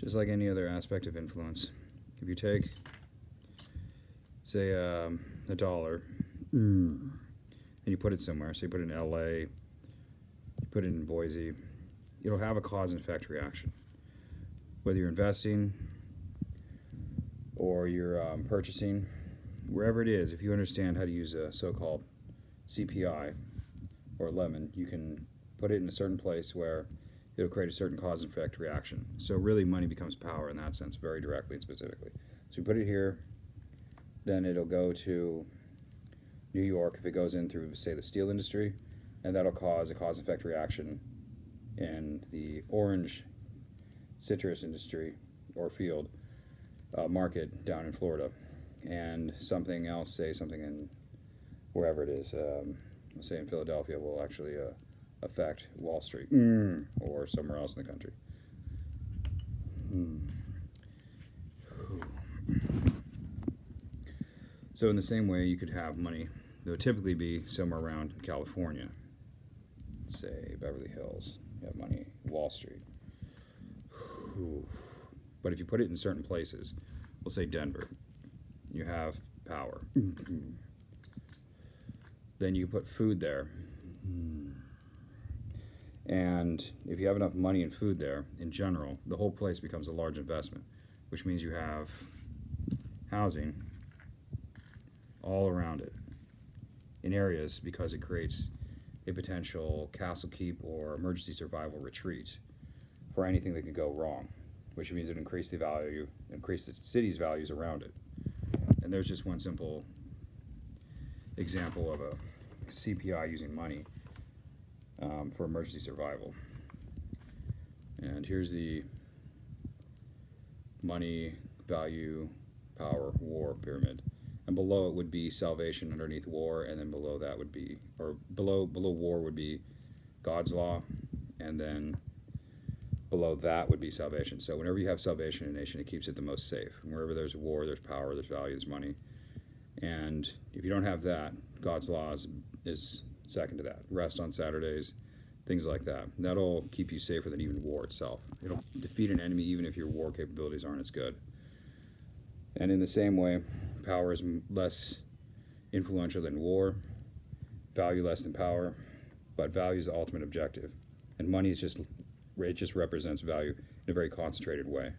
just like any other aspect of influence. If you take, say, a dollar, and you put it somewhere, so you put it in LA, you put it in Boise, it'll have a cause and effect reaction. Whether you're investing or you're purchasing, wherever it is, if you understand how to use a so-called CPI or lemon, you can put it in a certain place where it'll create a certain cause and effect reaction. So really money becomes power in that sense, very directly and specifically. So you put it here, then it'll go to New York if it goes in through, say, the steel industry, and that'll cause a cause and effect reaction in the orange citrus industry or field market down in Florida, and something else, say something in wherever it is, let's say in Philadelphia, will actually affect Wall Street or somewhere else in the country. So in the same way, you could have money that would typically be somewhere around California, say Beverly Hills. You have money, Wall Street. But if you put it in certain places, we'll say Denver, you have power. Then you put food there. And if you have enough money and food there, in general, the whole place becomes a large investment, which means you have housing all around it in areas, because it creates a potential castle keep or emergency survival retreat for anything that could go wrong, which means it increased the value, increased the city's values around it. And there's just one simple example of a CPI using money for emergency survival. And here's the money, value, power, war pyramid. And below it would be salvation underneath war, and then below that would be, or below war would be God's law, and then below that would be salvation. So whenever you have salvation in a nation, it keeps it the most safe. And wherever there's war, there's power, there's value, there's money. And if you don't have that, God's law is second to that. Rest on Saturdays, things like that. That'll keep you safer than even war itself. It'll defeat an enemy even if your war capabilities aren't as good. And in the same way, power is less influential than war, value less than power, but value is the ultimate objective. And money is just, it just represents value in a very concentrated way.